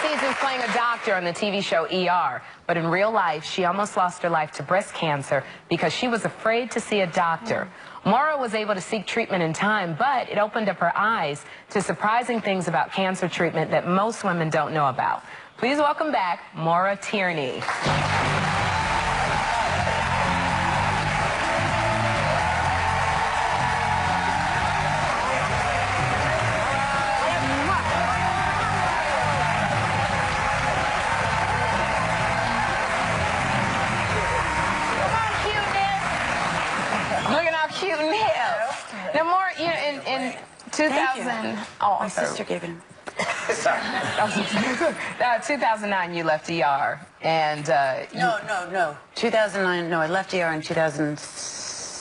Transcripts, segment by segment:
seasons playing a doctor on the TV show ER. But in real life, she almost lost her life to breast cancer because she was afraid to see a doctor. Maura was able to seek treatment in time, but it opened up her eyes to surprising things about cancer treatment that most women don't know about. Please welcome back Maura Tierney. Cute and hip. Now, Maura, you know, in 2000, oh, my sister gave it. Sorry. 2009, you left ER, and No. 2009. No, I left ER in 2000.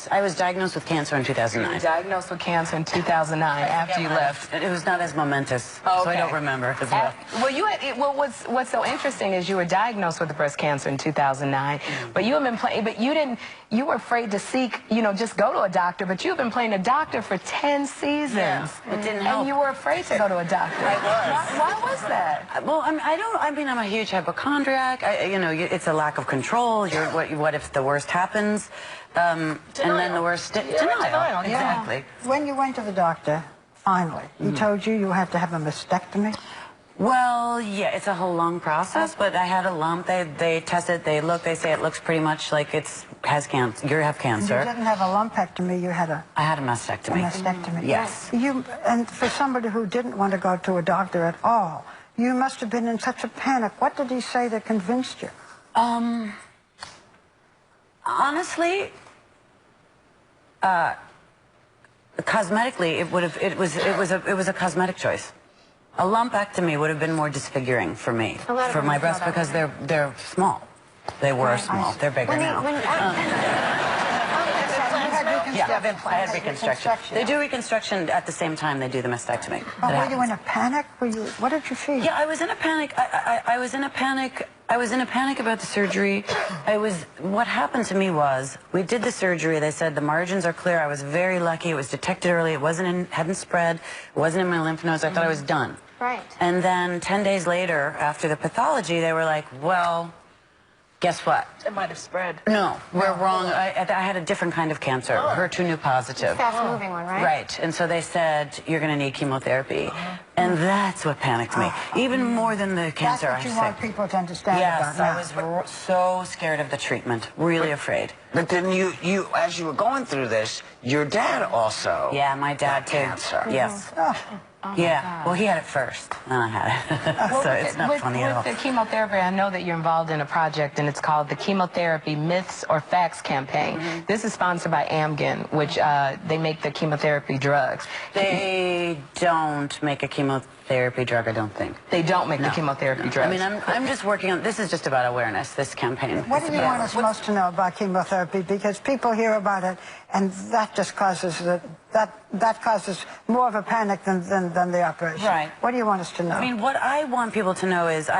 I was diagnosed with cancer in 2009. You were diagnosed with cancer in 2009 after you left. It was not as momentous, okay. So I don't remember as well. Well, you had. Well, what's so interesting is you were diagnosed with breast cancer in 2009, but you have been playing. But you didn't. You were afraid to seek. You know, just go to a doctor. But you've been playing a doctor for 10 seasons. Yeah, it didn't help. And you were afraid to go to a doctor. I was. Why was that? Well, I mean, I'm a huge hypochondriac. You know, it's a lack of control. What if the worst happens? And then the worst denial. Exactly. When you went to the doctor, finally, he told you had to have a mastectomy? Well, yeah, it's a whole long process, but I had a lump. They test it, they look, they say it looks pretty much like has cancer. You have cancer. You didn't have a lumpectomy, you had I had a mastectomy. A mastectomy. Yes. And for somebody who didn't want to go to a doctor at all, you must have been in such a panic. What did he say that convinced you? Honestly, cosmetically, it was a cosmetic choice. A lumpectomy would have been more disfiguring for me, for my breasts, because they're small. They were small. They're bigger now. I had reconstruction. They do reconstruction at the same time they do the mastectomy. But were you in a panic? What did you feel? Yeah, I was in a panic. I was in a panic. I was in a panic about the surgery. What happened to me was, we did the surgery. They said the margins are clear. I was very lucky. It was detected early. It hadn't spread. It wasn't in my lymph nodes. I thought I was done. Right. And then 10 days later, after the pathology, they were like, well, guess what? It might have spread. No, we're wrong. I had a different kind of cancer, HER2 positive. Fast-moving one, right? Right. And so they said, you're going to need chemotherapy. And that's what panicked me, even more than the cancer. That's what you want people to understand about now. Yes, I was so scared of the treatment, really afraid. But then you, as you were going through this, your dad also. Yeah, my dad too. Cancer. Yes. Yeah, well, he had it first, then I had it. Well, so it's not funny at all. With the chemotherapy, I know that you're involved in a project, and it's called the Chemotherapy Myths or Facts campaign. This is sponsored by Amgen, which they make the chemotherapy drugs. They don't make a chemotherapy drug, I don't think. They don't make the chemotherapy drugs. I mean, I'm just working on, this is just about awareness, this campaign. What do you want us most to know about chemotherapy? Because people hear about it, and that just causes that causes more of a panic than the operation. Right. What do you want us to know? I mean, what I want people to know is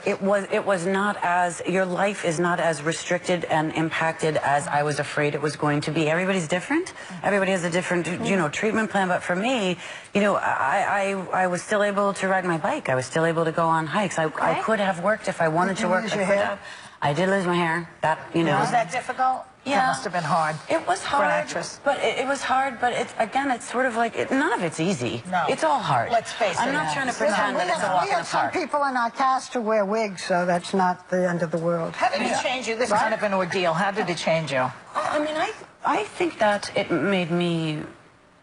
it was not as, your life is not as restricted and impacted as I was afraid it was going to be. Everybody's different. Everybody has a different, treatment plan. But for me, I was still able to ride my bike. I was still able to go on hikes. I could have worked if I wanted to work. Did you lose your hair? I did lose my hair. Was that difficult? Yeah. That must have been hard. It was hard. For an actress. But it was hard, but it's sort of like, none of it's easy. No. It's all hard. Let's face it. I'm not trying to pretend that it's a walk in the park. We have some people in our cast who wear wigs, so that's not the end of the world. How did it change you? This kind of an ordeal. How did it change you? I mean, I think that it made me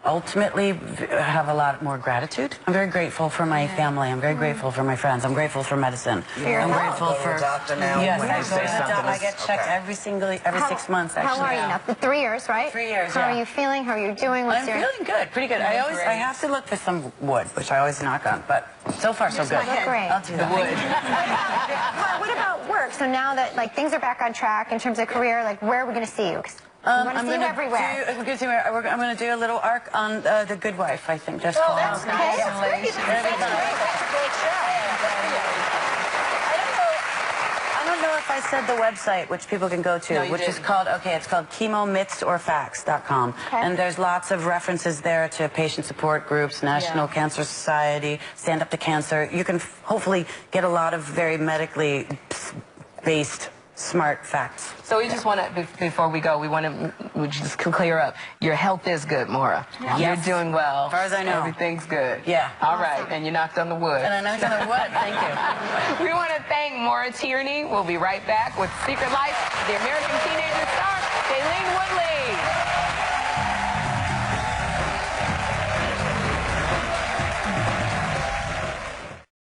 ultimately have a lot more gratitude. I'm very grateful for my family. I'm very grateful for my friends. I'm grateful for medicine. I'm grateful for a doctor now. Yes, When you say something, I get checked every 6 months. Actually. How are you now? 3 years, right? 3 years. How are you feeling? How are you doing? I'm feeling good, pretty good. I have to look for some wood, which I always knock on, but so far so good. Great. I'll do that. Well, what about work? So now that things are back on track in terms of career, where are we going to see you? I'm going to see you everywhere. I'm going to do a little arc on The Good Wife, I think. Just that's okay. I don't don't know if I said the website, which people can go to, No, you which is didn't. called, it's called chemomythsorfacts.com. Okay. And there's lots of references there to patient support groups, National Cancer Society, Stand Up to Cancer. You can hopefully get a lot of very medically based smart facts. So we just want to, before we go, we just clear up. Your health is good, Maura. Yes. You're doing well. As far as I know. Everything's good. Yeah. All right, and you knocked on the wood. And I knocked on the wood. Thank you. We want to thank Maura Tierney. We'll be right back with Secret Life, the American Teenager Star.